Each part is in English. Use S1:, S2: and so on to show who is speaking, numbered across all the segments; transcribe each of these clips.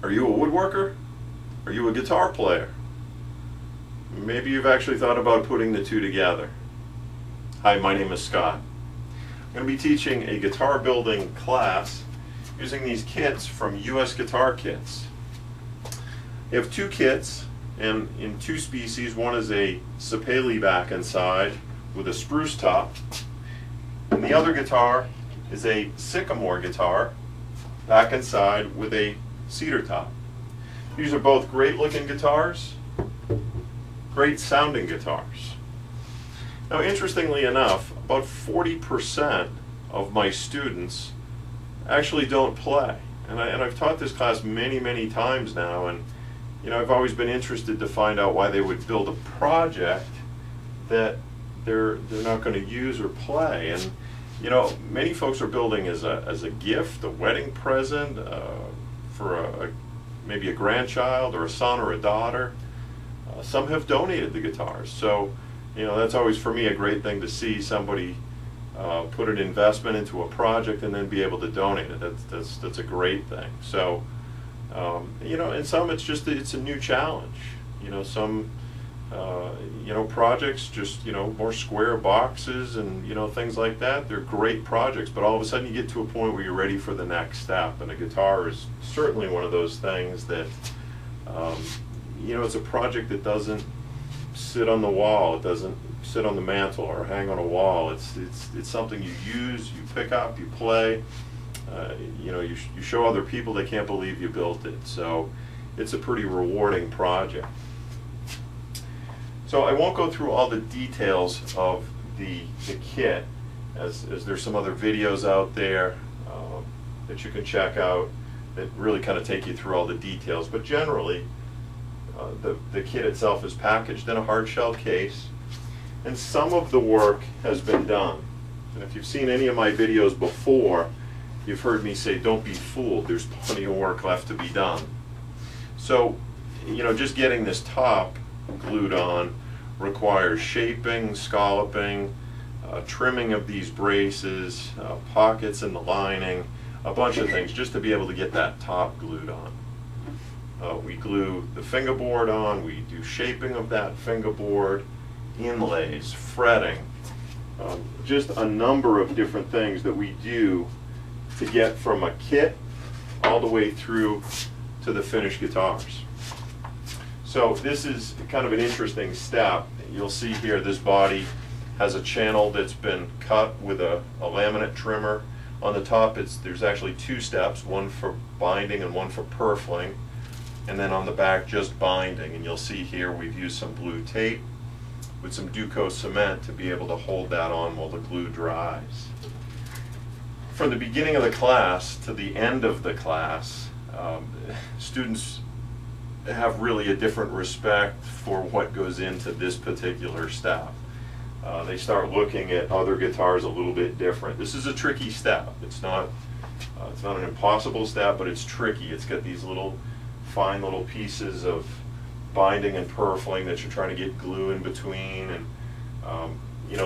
S1: Are you a woodworker? Are you a guitar player? Maybe you've actually thought about putting the two together. Hi, my name is Scott. I'm going to be teaching a guitar building class using these kits from US Guitar Kits. You have two kits, and in two species. One is a sapele back and side with a spruce top, and the other guitar is a sycamore guitar back and side with a cedar top. These are both great looking guitars, great sounding guitars. Now, interestingly enough, about 40% of my students actually don't play. And I've taught this class many times now, and I've always been interested to find out why they would build a project that they're not going to use or play. And many folks are building as a gift, a wedding present, for maybe a grandchild or a son or a daughter. Some have donated the guitars, so that's always for me a great thing to see somebody put an investment into a project and then be able to donate it. That's a great thing. So and some it's a new challenge. Some projects just more square boxes and things like that. They're great projects, but all of a sudden you get to a point where you're ready for the next step, and a guitar is certainly one of those things that it's a project that doesn't sit on the wall. It doesn't sit on the mantle or hang on a wall. It's something you use, you pick up, you play. You show other people, they can't believe you built it. So it's a pretty rewarding project. So I won't go through all the details of the kit, as there's some other videos out there that you can check out that really kind of take you through all the details. But generally, the kit itself is packaged in a hard shell case, and some of the work has been done. And if you've seen any of my videos before, you've heard me say, don't be fooled, there's plenty of work left to be done. So, just getting this top glued on requires shaping, scalloping, trimming of these braces, pockets in the lining, a bunch of things just to be able to get that top glued on. We glue the fingerboard on, we do shaping of that fingerboard, inlays, fretting, just a number of different things that we do to get from a kit all the way through to the finished guitars. So this is kind of an interesting step. You'll see here this body has a channel that's been cut with a laminate trimmer. On the top there's actually two steps, one for binding and one for purfling, and then on the back just binding. And you'll see here we've used some blue tape with some Duco cement to be able to hold that on while the glue dries. From the beginning of the class to the end of the class, students have really a different respect for what goes into this particular step. They start looking at other guitars a little bit different. This is a tricky step. It's not an impossible step, but it's tricky. It's got these fine little pieces of binding and purfling that you're trying to get glue in between, and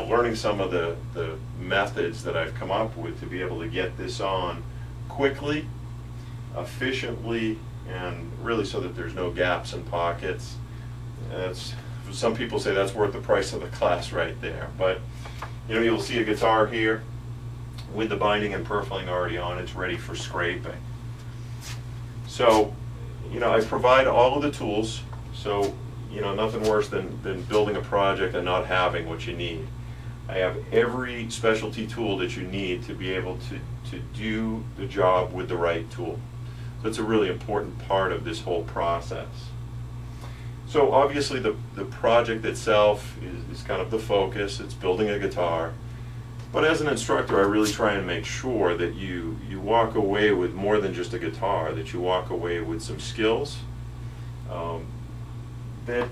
S1: learning some of the methods that I've come up with to be able to get this on quickly, efficiently, and really so that there's no gaps and pockets. Some people say that's worth the price of the class right there. But you'll see a guitar here with the binding and purfling already on. It's ready for scraping. So I provide all of the tools. So nothing worse than building a project and not having what you need. I have every specialty tool that you need to be able to do the job with the right tool. That's a really important part of this whole process. So obviously the project itself is kind of the focus. It's building a guitar. But as an instructor, I really try and make sure that you walk away with more than just a guitar, that you walk away with some skills. That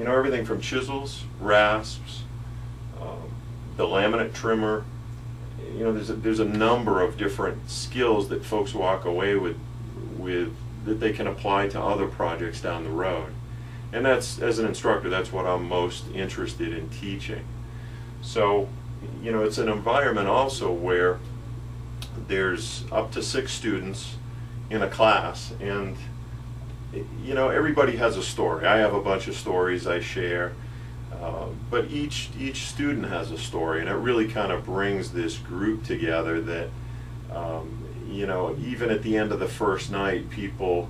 S1: everything from chisels, rasps, the laminate trimmer, there's a number of different skills that folks walk away with that they can apply to other projects down the road. And that's, as an instructor, that's what I'm most interested in teaching. So, it's an environment also where there's up to 6 students in a class, and you know, everybody has a story. I have a bunch of stories I share, but each student has a story, and it really kind of brings this group together that, you know, even at the end of the first night, people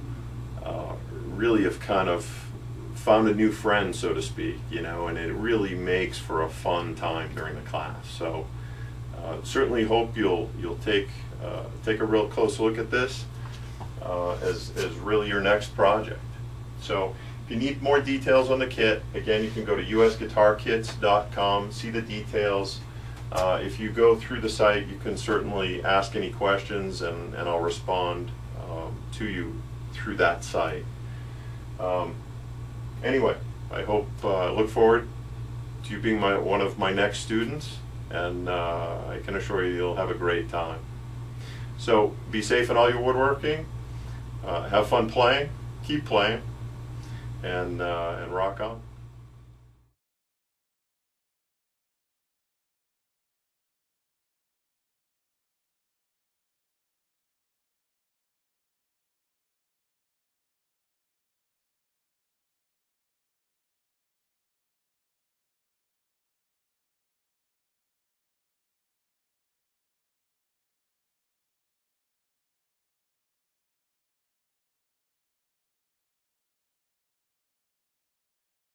S1: really have kind of found a new friend, so to speak, you know, and it really makes for a fun time during the class. So certainly hope you'll take a real close look at this as really your next project. So if you need more details on the kit, again, you can go to usguitarkits.com, see the details. If you go through the site, you can certainly ask any questions, and I'll respond to you through that site. Anyway, I look forward to you being one of my next students, and I can assure you you'll have a great time. So be safe in all your woodworking, have fun playing, keep playing, and rock on.